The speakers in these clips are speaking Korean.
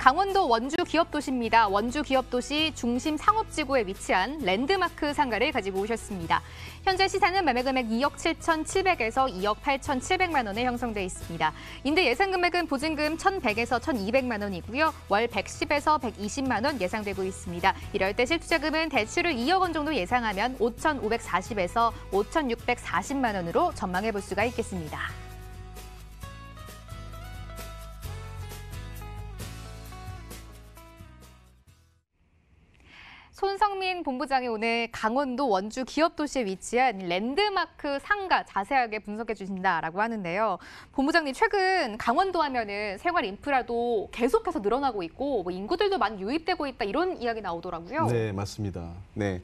강원도 원주 기업도시입니다. 원주 기업도시 중심 상업지구에 위치한 랜드마크 상가를 가지고 오셨습니다. 현재 시세는 매매금액 2억 7,700에서 2억 8,700만 원에 형성돼 있습니다. 임대 예상금액은 보증금 1,100에서 1,200만 원이고요. 월 110에서 120만 원 예상되고 있습니다. 이럴 때 실투자금은 대출을 2억 원 정도 예상하면 5,540에서 5,640만 원으로 전망해 볼 수가 있겠습니다. 손성민 본부장이 오늘 강원도 원주 기업도시에 위치한 랜드마크 상가 자세하게 분석해 주신다라고 하는데요. 본부장님, 최근 강원도 하면은 생활 인프라도 계속해서 늘어나고 있고 인구들도 많이 유입되고 있다 이런 이야기 나오더라고요. 네, 맞습니다. 네,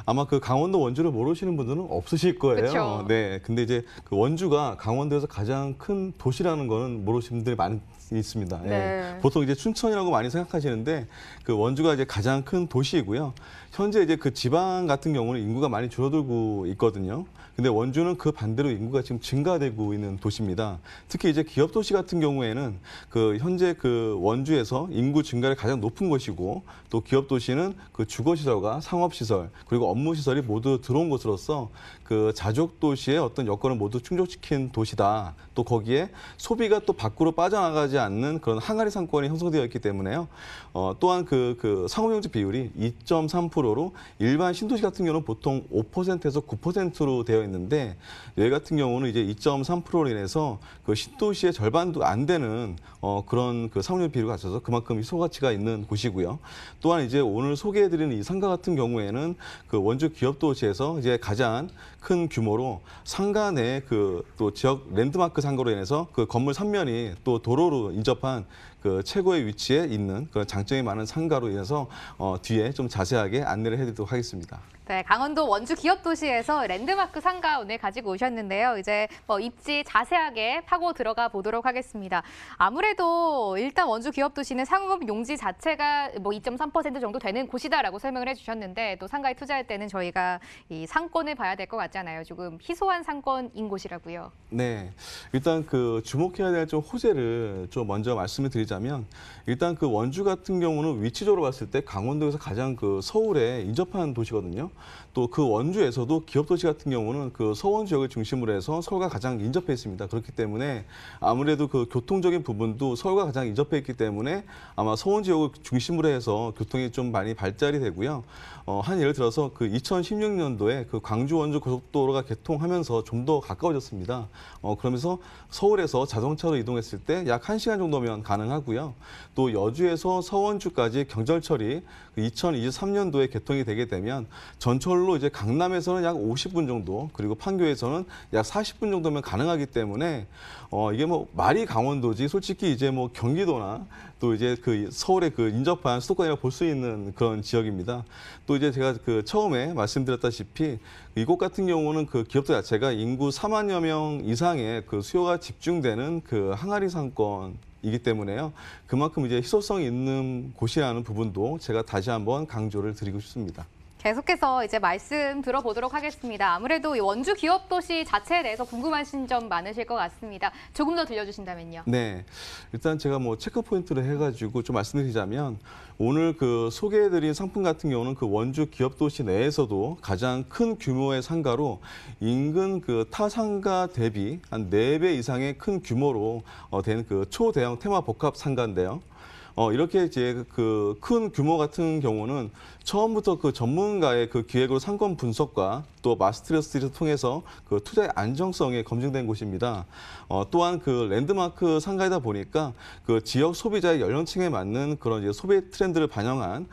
아마 그 강원도 원주를 모르시는 분들은 없으실 거예요. 그쵸? 네, 근데 이제 그 원주가 강원도에서 가장 큰 도시라는 거는 모르시는 분들이 많이 있습니다. 네. 예. 보통 이제 춘천이라고 많이 생각하시는데 그 원주가 이제 가장 큰 도시이고요. 현재 이제 그 지방 같은 경우는 인구가 많이 줄어들고 있거든요. 근데 원주는 그 반대로 인구가 지금 증가되고 있는 도시입니다. 특히 이제 기업 도시 같은 경우에는 그 현재 그 원주에서 인구 증가를 가장 높은 곳이고 또 기업 도시는 그 주거 시설과 상업 시설 그리고 업무 시설이 모두 들어온 곳으로서 그 자족 도시의 어떤 여건을 모두 충족시킨 도시다. 또 거기에 소비가 또 밖으로 빠져나가지 않는 그런 항아리 상권이 형성되어 있기 때문에요. 또한 그 상업용지 비율이 2.3%로 일반 신도시 같은 경우는 보통 5%에서 9%로 되어 있는데 여기 같은 경우는 이제 2.3%로 인해서 그 신도시의 절반도 안 되는 그런 그 상업용 비율을 갖춰서 그만큼 소가치가 있는 곳이고요. 또한 이제 오늘 소개해드리는 이 상가 같은 경우에는 그 원주 기업도시에서 이제 가장 큰 규모로 상가 내 그 또 지역 랜드마크 상가로 인해서 그 건물 3면이 또 도로로 인접한 그 최고의 위치에 있는 그런 장점이 많은 상가로 인해서 뒤에 좀 자세하게 안내를 해드리도록 하겠습니다. 네, 강원도 원주 기업도시에서 랜드마크 상가 오늘 가지고 오셨는데요. 이제 입지 자세하게 파고 들어가 보도록 하겠습니다. 아무래도 일단 원주 기업도시는 상업 용지 자체가 2.3% 정도 되는 곳이다라고 설명을 해주셨는데 또 상가에 투자할 때는 저희가 이 상권을 봐야 될 것 같잖아요. 조금 희소한 상권인 곳이라고요. 네, 일단 그 주목해야 될 좀 호재를 좀 먼저 말씀을 드리자면 일단 그 원주 같은 경우는 위치적으로 봤을 때 강원도에서 가장 그 서울에 인접한 도시거든요. 또 그 원주에서도 기업도시 같은 경우는 그 서원 지역을 중심으로 해서 서울과 가장 인접해 있습니다. 그렇기 때문에 아무래도 그 교통적인 부분도 서울과 가장 인접해 있기 때문에 아마 서원 지역을 중심으로 해서 교통이 좀 많이 발달이 되고요. 한 예를 들어서 그 2016년도에 그 광주 원주 고속도로가 개통하면서 좀 더 가까워졌습니다. 그러면서 서울에서 자동차로 이동했을 때 약 1시간 정도면 가능하고요. 또 여주에서 서원주까지 경절철이 2023년도에 개통이 되게 되면 전철로 이제 강남에서는 약 50분 정도 그리고 판교에서는 약 40분 정도면 가능하기 때문에 이게 말이 강원도지 솔직히 이제 경기도나 또 이제 그 서울의 그 인접한 수도권이라고 볼 수 있는 그런 지역입니다. 또 이제 제가 그 처음에 말씀드렸다시피 이곳 같은 경우는 그 기업도 자체가 인구 4만여 명 이상의 그 수요가 집중되는 그 항아리 상권이기 때문에요. 그만큼 이제 희소성이 있는 곳이라는 부분도 제가 다시 한번 강조를 드리고 싶습니다. 계속해서 이제 말씀 들어보도록 하겠습니다. 아무래도 이 원주 기업도시 자체에 대해서 궁금하신 점 많으실 것 같습니다. 조금 더 들려주신다면요. 네, 일단 제가 체크 포인트를 해가지고 좀 말씀드리자면 오늘 그 소개해드린 상품 같은 경우는 그 원주 기업도시 내에서도 가장 큰 규모의 상가로 인근 그 타 상가 대비 한 4배 이상의 큰 규모로 된 그 초대형 테마 복합 상가인데요. 이렇게 이제 그 큰 규모 같은 경우는 처음부터 그 전문가의 그 기획으로 상권 분석과 또 마스터리스트를 통해서 그 투자의 안정성이 검증된 곳입니다. 또한 그 랜드마크 상가이다 보니까 그 지역 소비자의 연령층에 맞는 그런 이제 소비 트렌드를 반영한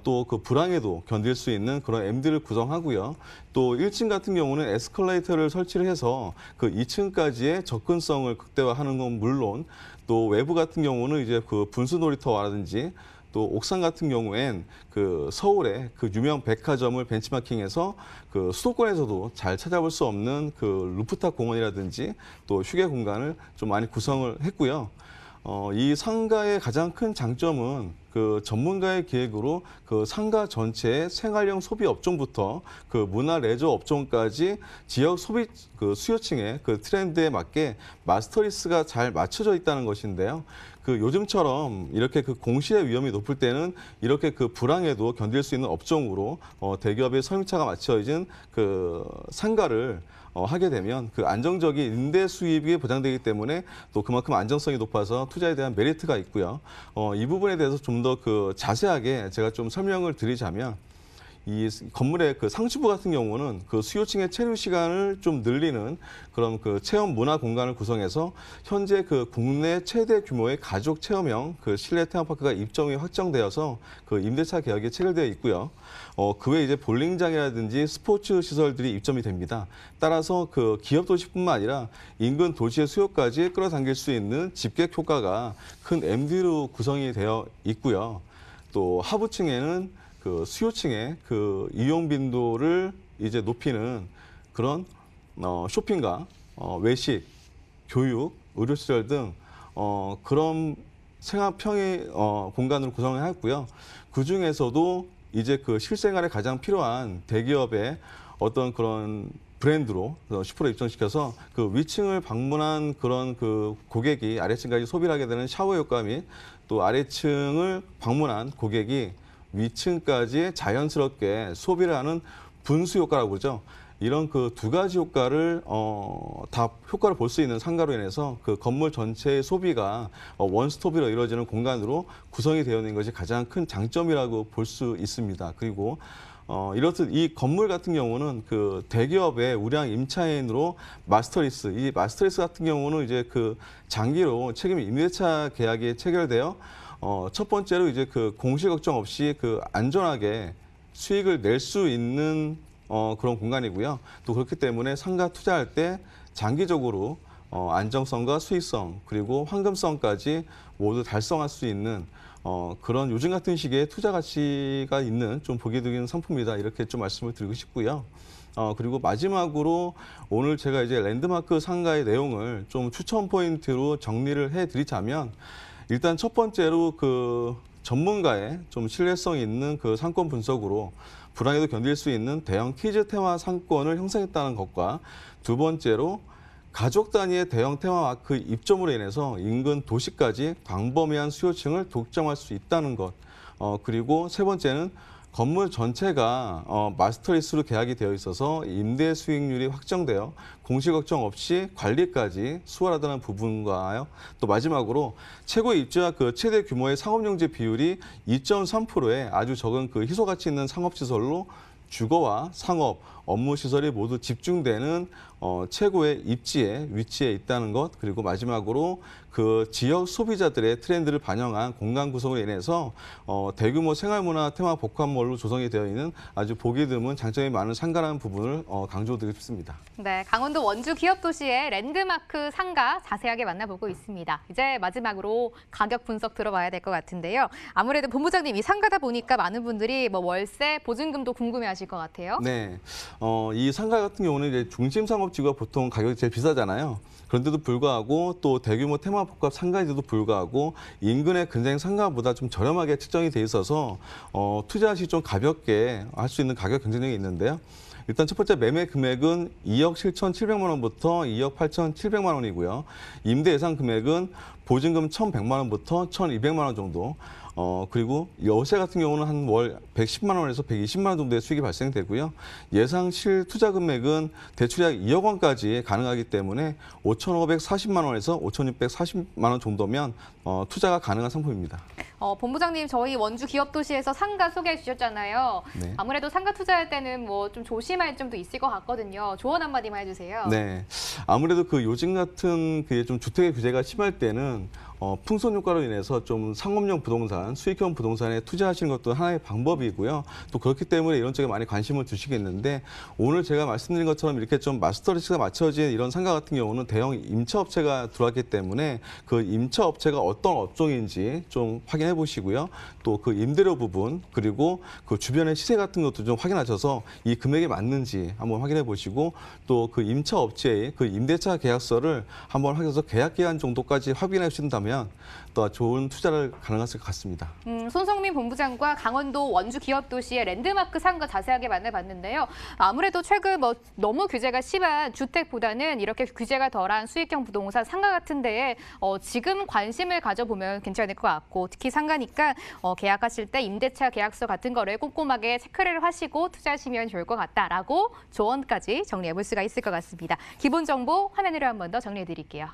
또 그 불황에도 견딜 수 있는 그런 M들을 구성하고요. 또 1층 같은 경우는 에스컬레이터를 설치를 해서 그 2층까지의 접근성을 극대화하는 건 물론 또 외부 같은 경우는 이제 그 분수 놀이터라든지 또 옥상 같은 경우엔 그 서울의 그 유명 백화점을 벤치마킹해서 그 수도권에서도 잘 찾아볼 수 없는 그 루프탑 공원이라든지 또 휴게 공간을 좀 많이 구성을 했고요. 이 상가의 가장 큰 장점은 그 전문가의 기획으로 그 상가 전체의 생활형 소비 업종부터 그 문화 레저 업종까지 지역 소비 그 수요층의 그 트렌드에 맞게 마스터리스가 잘 맞춰져 있다는 것인데요. 그 요즘처럼 이렇게 그 공시의 위험이 높을 때는 이렇게 그 불황에도 견딜 수 있는 업종으로 대기업의 선임차가 맞춰진 그 상가를 하게 되면 그 안정적인 임대 수입이 보장되기 때문에 또 그만큼 안정성이 높아서 투자에 대한 메리트가 있고요. 이 부분에 대해서 좀 더 그 자세하게 제가 좀 설명을 드리자면 이 건물의 그 상수부 같은 경우는 그 수요층의 체류 시간을 좀 늘리는 그런 그 체험 문화 공간을 구성해서 현재 그 국내 최대 규모의 가족 체험형 그 실내 테마파크가 입점이 확정되어서 그 임대차 계약이 체결되어 있고요. 그 외에 이제 볼링장이라든지 스포츠 시설들이 입점이 됩니다. 따라서 그 기업 도시뿐만 아니라 인근 도시의 수요까지 끌어당길 수 있는 집객 효과가 큰 MD로 구성이 되어 있고요. 또 하부층에는 그 수요층의 그 이용 빈도를 이제 높이는 그런 쇼핑과 외식, 교육, 의료시설 등 그런 생활 평의 공간으로 구성을 했고요. 그 중에서도 이제 그 실생활에 가장 필요한 대기업의 어떤 그런 브랜드로 슈퍼를 입점시켜서 그 위층을 방문한 그런 그 고객이 아래층까지 소비를 하게 되는 샤워 효과 및 또 아래층을 방문한 고객이 위층까지 자연스럽게 소비를 하는 분수 효과라고 그러죠. 이런 그 두 가지 효과를 다 효과를 볼 수 있는 상가로 인해서 그 건물 전체의 소비가 원스톱으로 이루어지는 공간으로 구성이 되어 있는 것이 가장 큰 장점이라고 볼 수 있습니다. 그리고 이렇듯 이 건물 같은 경우는 그 대기업의 우량 임차인으로 마스터리스, 이 마스터리스 같은 경우는 이제 그 장기로 책임 임대차 계약이 체결되어 첫 번째로 이제 그 공시 걱정 없이 그 안전하게 수익을 낼 수 있는 그런 공간이고요. 또 그렇기 때문에 상가 투자할 때 장기적으로 안정성과 수익성 그리고 황금성까지 모두 달성할 수 있는 그런 요즘 같은 시기에 투자 가치가 있는 좀 보기 드문 상품이다 이렇게 좀 말씀을 드리고 싶고요. 그리고 마지막으로 오늘 제가 이제 랜드마크 상가의 내용을 좀 추천 포인트로 정리를 해드리자면 일단 첫 번째로 그 전문가의 좀 신뢰성 있는 그 상권 분석으로 불황에도 견딜 수 있는 대형 키즈 테마 상권을 형성했다는 것과 두 번째로 가족 단위의 대형 테마마크 입점으로 인해서 인근 도시까지 광범위한 수요층을 독점할 수 있다는 것. 그리고 세 번째는 건물 전체가 마스터리스로 계약이 되어 있어서 임대 수익률이 확정되어 공시 걱정 없이 관리까지 수월하다는 부분과요. 또 마지막으로 최고 입주자 그 최대 규모의 상업용지 비율이 2.3%의 아주 적은 그 희소 가치 있는 상업시설로 주거와 상업, 업무 시설이 모두 집중되는 최고의 입지에 위치해 있다는 것, 그리고 마지막으로 그 지역 소비자들의 트렌드를 반영한 공간 구성으로 인해서 대규모 생활문화 테마 복합몰로 조성이 되어 있는 아주 보기 드문 장점이 많은 상가라는 부분을 강조드리고 싶습니다. 네, 강원도 원주 기업도시의 랜드마크 상가 자세하게 만나보고 있습니다. 이제 마지막으로 가격 분석 들어봐야 될 것 같은데요. 아무래도 본부장님 이 상가다 보니까 많은 분들이 뭐 월세, 보증금도 궁금해하실 것 같아요. 네, 이 상가 같은 경우는 이제 중심 상업지구가 보통 가격이 제일 비싸잖아요. 그런데도 불구하고 또 대규모 테마 복합 상가인데도 불구하고 인근의 근생 상가보다 좀 저렴하게 측정이 돼 있어서 투자 시 좀 가볍게 할 수 있는 가격 경쟁력이 있는데요. 일단 첫 번째 매매 금액은 2억 7,700만 원부터 2억 8,700만 원이고요. 임대 예상 금액은 보증금 1,100만 원부터 1,200만 원 정도. 그리고 여세 같은 경우는 한 월 110만 원에서 120만 원 정도의 수익이 발생되고요. 예상 실투자 금액은 대출이 약 2억 원까지 가능하기 때문에 5,540만 원에서 5,640만 원 정도면 투자가 가능한 상품입니다. 본부장님, 저희 원주 기업도시에서 상가 소개해 주셨잖아요. 네. 아무래도 상가 투자할 때는 뭐 좀 조심할 점도 있을 것 같거든요. 조언 한마디만 해주세요. 네, 아무래도 그 요즘 같은 그 좀 주택의 규제가 심할 때는 풍선 효과로 인해서 좀 상업용 부동산, 수익형 부동산에 투자하시는 것도 하나의 방법이고요. 또 그렇기 때문에 이런 쪽에 많이 관심을 두시겠는데 오늘 제가 말씀드린 것처럼 이렇게 좀 마스터리스가 맞춰진 이런 상가 같은 경우는 대형 임차업체가 들어왔기 때문에 그 임차업체가 어떤 업종인지 좀 확인해 보시고요. 또 그 임대료 부분 그리고 그 주변의 시세 같은 것도 좀 확인하셔서 이 금액이 맞는지 한번 확인해 보시고 또 그 임차업체의 그 임대차 계약서를 한번 확인해서 계약 기간 정도까지 확인해 주신 다음에 하면 또 좋은 투자를 가능했을 것 같습니다. 손성민 본부장과 강원도 원주 기업도시의 랜드마크 상가 자세하게 만나봤는데요. 아무래도 최근 너무 규제가 심한 주택보다는 이렇게 규제가 덜한 수익형 부동산 상가 같은 데에 지금 관심을 가져보면 괜찮을 것 같고 특히 상가니까 계약하실 때 임대차 계약서 같은 거를 꼼꼼하게 체크를 하시고 투자하시면 좋을 것 같다라고 조언까지 정리해 볼 수가 있을 것 같습니다. 기본 정보 화면으로 한 번 더 정리해 드릴게요.